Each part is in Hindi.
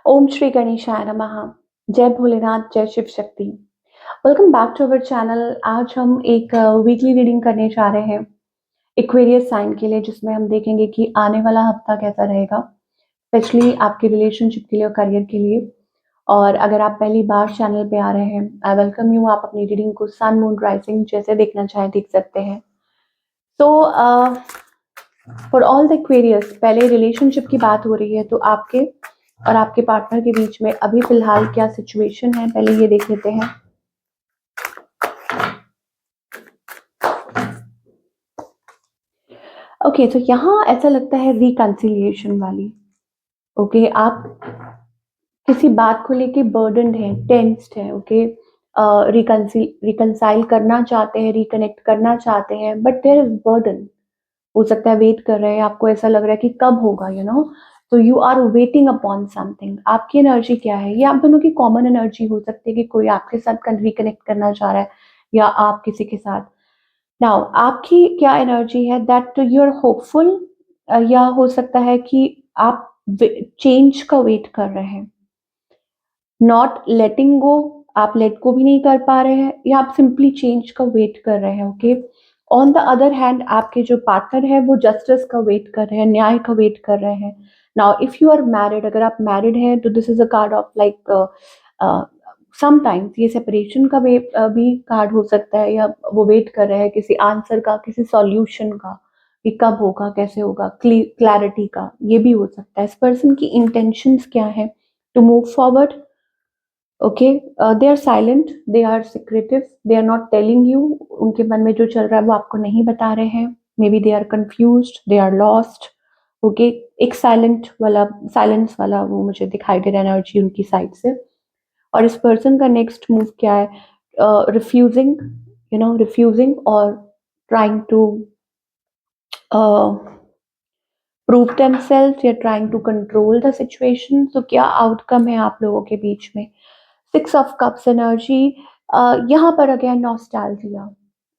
ओम श्री गणेशाय नमः। जय भोलेनाथ, जय Shiv Shakti. Welcome back to our channel. आज हम एक वीकली रीडिंग करने जा रहे हैं एक्वेरियस साइन के लिए, जिसमें हम देखेंगे कि आने वाला हफ्ता कैसा रहेगा, स्पेशली आपके रिलेशनशिप के लिए और करियर के लिए। और अगर आप पहली बार चैनल पे आ रहे हैं, आई वेलकम यू। आप अपनी रीडिंग को सन मून राइजिंग जैसे देखना चाहें देख सकते हैं। तो फॉर ऑल द एक्वेरियस, पहले रिलेशनशिप की बात हो रही है, तो आपके और आपके पार्टनर के बीच में अभी फिलहाल क्या सिचुएशन है, पहले ये देख लेते हैं। ओके, तो यहाँ ऐसा लगता है रिकंसिलिएशन वाली। ओके, आप किसी बात को लेके बर्डनड है, टेंस्ड है। ओके, रिकंसाइल करना चाहते हैं, रिकनेक्ट करना चाहते हैं, बट देयर इज बर्डन। हो सकता है वेट कर रहे हैं, आपको ऐसा लग रहा है कि कब होगा, तो you are waiting upon something. आपकी एनर्जी क्या है? ये आप दोनों की कॉमन एनर्जी हो सकती है कि कोई आपके साथ रिकनेक्ट करना चाह रहा है या आप किसी के साथ। नाउ आपकी क्या एनर्जी है? दैट यू आर होपफुल, या हो सकता है कि आप चेंज का वेट कर रहे हैं, नॉट लेटिंग गो। आप लेट को भी नहीं कर पा रहे हैं, या आप सिंपली चेंज का वेट कर रहे हैं। Okay, on the other hand आपके जो पार्टनर है वो जस्टिस का वेट कर रहे हैं, न्याय का वेट कर रहे हैं। Now if you are married, अगर आप मैरिड हैं, तो this is a card of like sometimes ये सेपरेशन का भी कार्ड हो सकता है, या वो वेट कर रहे हैं किसी आंसर का, किसी सॉल्यूशन का, कि कब होगा, कैसे होगा, क्लैरिटी का। ये भी हो सकता है। इस पर्सन की इंटेंशंस क्या है to move forward? Okay, they are silent, they are secretive, they are not telling you. उनके मन में जो चल रहा है वो आपको नहीं बता रहे हैं। Maybe they are confused, they are lost. Okay, एक साइलेंट वाला, साइलेंस वाला वो मुझे दिखाई दे रहा है एनर्जी उनकी साइड से। और इस पर्सन का नेक्स्ट मूव क्या है? रिफ्यूजिंग, रिफ्यूजिंग और ट्राइंग टू प्रूव देमसेल्फ, या trying to control the situation. तो क्या आउटकम है आप लोगों के बीच में? Six of cups energy. यहाँ पर अगेन नॉस्टैल्जिया,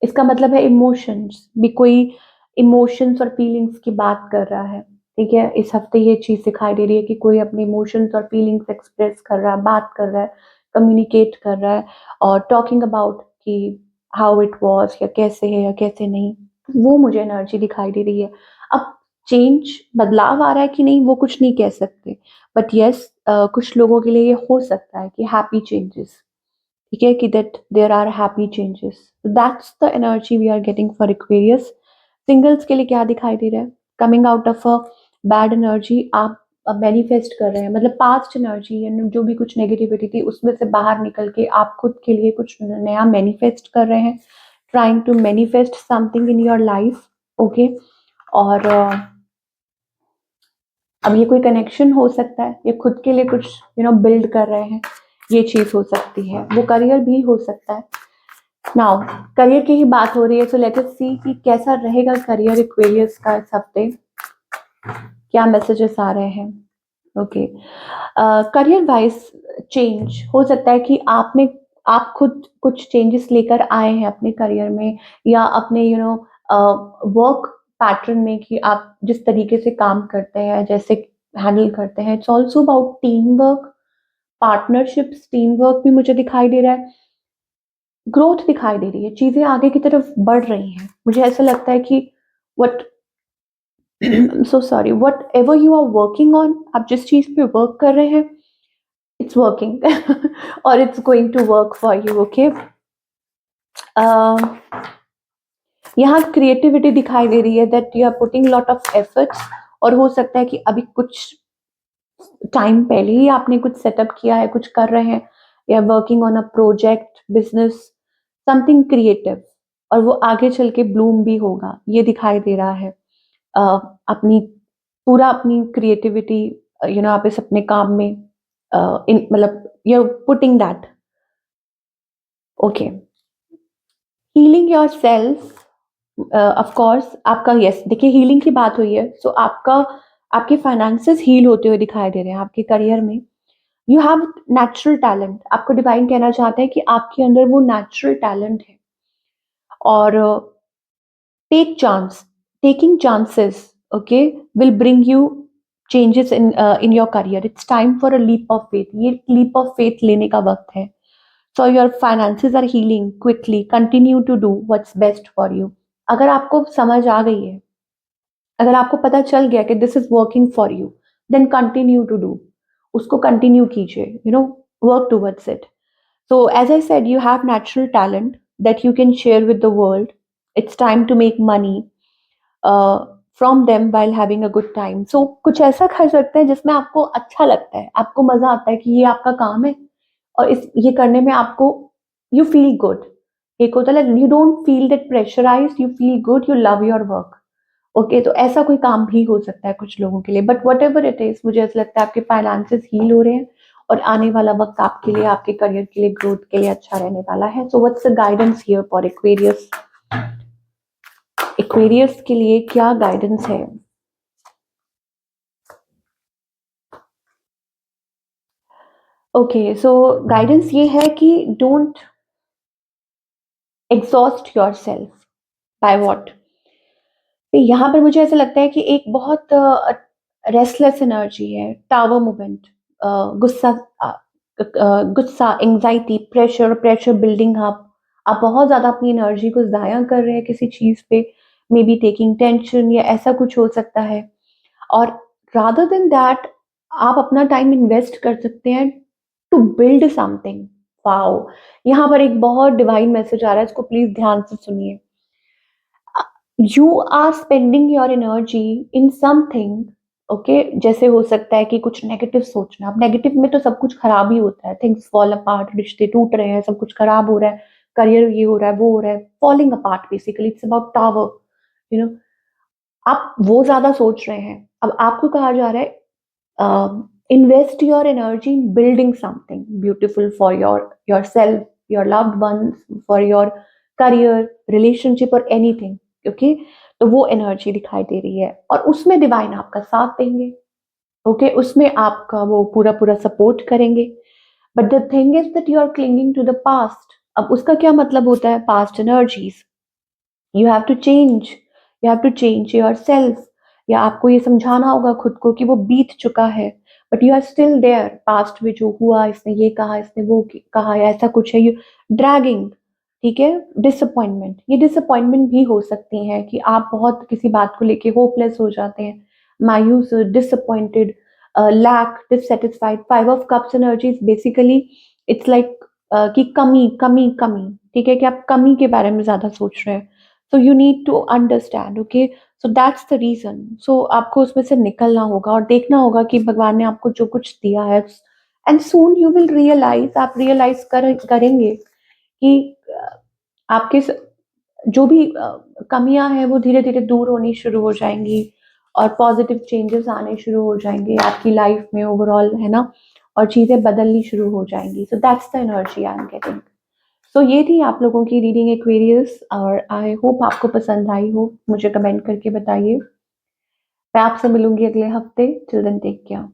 इसका मतलब है इमोशंस भी। कोई इमोशंस और फीलिंग्स की बात कर रहा है। ठीक है, इस हफ्ते ये चीज दिखाई दे रही है कि कोई अपने इमोशंस और फीलिंग्स एक्सप्रेस कर रहा है, बात कर रहा है, कम्युनिकेट कर रहा है, और टॉकिंग अबाउट कि हाउ इट वॉज, या कैसे है या कैसे नहीं। वो मुझे एनर्जी दिखाई दे रही है। अब चेंज, बदलाव आ रहा है कि नहीं, वो कुछ नहीं कह सकते, बट यस, कुछ लोगों के लिए ये हो सकता है कि हैप्पी चेंजेस। ठीक है, कि that there are happy changes. That's the energy we are getting for Aquarius. Singles के लिए क्या दिखाई दे रहा है? Coming out of a bad energy, आप मैनिफेस्ट कर रहे हैं, मतलब पास्ट एनर्जी जो भी कुछ नेगेटिविटी थी उसमें से बाहर निकल के आप खुद के लिए कुछ नया मैनिफेस्ट कर रहे हैं, trying to manifest something in your life. Okay, और अब ये कोई कनेक्शन हो सकता है, ये खुद के लिए कुछ बिल्ड कर रहे हैं, ये चीज हो सकती है। वो करियर भी हो सकता है। नाउ करियर की ही बात हो रही है, तो लेट अस सी कि कैसा रहेगा करियर एक्वेरियस का इस हफ्ते, क्या मैसेजेस आ रहे हैं। ओके, करियर वाइज चेंज हो सकता है कि आप खुद कुछ चेंजेस लेकर आए हैं अपने करियर में, या अपने वर्क पैटर्न में, कि आप जिस तरीके से काम करते हैं, जैसे हैंडल करते हैं। It's also about team work, partnerships. Team work भी मुझे दिखाई दे रहा है, ग्रोथ दिखाई दे रही है, चीजें आगे की तरफ बढ़ रही हैं। मुझे ऐसा लगता है कि what so sorry, whatever you are working on, आप जिस चीज पे वर्क कर रहे हैं, इट्स वर्किंग और it's going to work for you. Okay, यहाँ क्रिएटिविटी दिखाई दे रही है, that you are putting lot of efforts. और हो सकता है कि अभी कुछ टाइम पहले ही आपने कुछ सेटअप किया है, कुछ कर रहे हैं, या working on a project, business, something creative, और वो आगे चल के ब्लूम भी होगा, ये दिखाई दे रहा है। अपनी पूरा अपनी क्रिएटिविटी आप इस अपने काम में मतलब you putting that. Okay, healing your self. Of course आपका, यस, देखिए हीलिंग की बात हुई है, सो आपका, आपके फाइनेंसेस हील होते हुए दिखाई दे रहे हैं। आपके करियर में यू हैव नेचुरल टैलेंट, आपको डिवाइन कहना चाहते हैं कि आपके अंदर वो नेचुरल टैलेंट है। और take chance, taking chances, okay, will bring you changes in your career, it's time for a leap of faith, ये लीप ऑफ फेथ लेने का वक्त है. So your finances are healing quickly, continue to do what's best for you. अगर आपको समझ आ गई है, अगर आपको पता चल गया कि this is working for you, then continue to do, उसको कंटिन्यू कीजिए, work towards it. So, as I said, you have natural talent that you can share with the world. It's time to make money uh, from them while having a good time. So, कुछ ऐसा कर सकते हैं जिसमें आपको अच्छा लगता है, आपको मजा आता है कि ये आपका काम है और इस ये करने में आपको यू फील गुड. एक होता है you don't feel that pressurised, you feel good, you love your work. Okay, तो ऐसा कोई काम भी हो सकता है कुछ लोगों के लिए, but what ever it is, मुझे ऐसा लगता है आपके फाइनेंसेस हील हो रहे हैं और आने वाला वक्त आपके लिए, आपके करियर के लिए, ग्रोथ के लिए अच्छा रहने वाला है. So what's the guidance here for Aquarius? Aquarius के लिए क्या गाइडेंस है? ओके, सो गाइडेंस ये है कि don't exhaust your self by what. यहाँ पर मुझे ऐसा लगता है कि एक बहुत रेस्टलेस एनर्जी है, टावर मूवमेंट, गुस्सा, गुस्सा, anxiety, pressure, pressure building up. आप बहुत ज्यादा अपनी एनर्जी को जाया कर रहे हैं किसी चीज पे, मे बी टेकिंग टेंशन या ऐसा कुछ हो सकता है. और रादर देन दैट आप अपना टाइम इन्वेस्ट कर सकते हैं टू बिल्ड समथिंग. वाओ, यहाँ पर एक बहुत डिवाइन मैसेज आ रहा है, इसको प्लीज ध्यान से सुनिए. You are spending your energy in something. Okay, जैसे हो सकता है कि कुछ नेगेटिव सोचना. अब नेगेटिव में तो सब कुछ खराब ही होता है, थिंग्स फॉल अपार्ट, रिश्ते टूट रहे हैं, सब कुछ खराब हो रहा है, करियर ये हो रहा है, वो हो रहा है, falling apart. Basically it's about tower. You know आप वो ज्यादा सोच रहे हैं. अब आपको कहा जा रहा है invest your energy in building something beautiful for yourself, your loved ones, for your career, relationship or anything. Okay, तो वो एनर्जी दिखाई दे रही है और उसमें डिवाइन आपका साथ देंगे. ओके, उसमें आपका वो पूरा पूरा सपोर्ट करेंगे. But the thing is that you are clinging to the past. अब उसका क्या मतलब होता है? Past energies, you have to change, you have to change yourself. या आपको ये समझाना होगा खुद को कि वो बीत चुका है, but you are still there. Past में जो हुआ, इसने ये कहा, इसने वो कहा, या ऐसा कुछ है, यू ड्रैगिंग. ठीक है, डिसअपॉइंटमेंट, ये डिसअपॉइंटमेंट भी हो सकती है कि आप बहुत किसी बात को लेके होपलेस हो जाते हैं, मायूस, disappointed, lack, dissatisfied. Five of cups energies basically it's like कि कमी कमी कमी. ठीक है, कि आप कमी के बारे में ज्यादा सोच रहे हैं. So you need to understand. Okay, so that's the reason. So आपको उसमें से निकलना होगा और देखना होगा कि भगवान ने आपको जो कुछ दिया है, and soon you will realise, आप रियलाइज करेंगे कि आपके जो भी कमियां हैं वो धीरे धीरे दूर होनी शुरू हो जाएंगी और पॉजिटिव चेंजेस आने शुरू हो जाएंगे आपकी लाइफ में ओवरऑल, है ना, और चीजें बदलनी शुरू हो जाएंगी. So that's the energy I am getting. So ये थी आप लोगों की रीडिंग एक्वेरियस और आई होप आपको पसंद आई हो. मुझे कमेंट करके बताइए. मैं आपसे मिलूंगी अगले हफ्ते. Till then take care.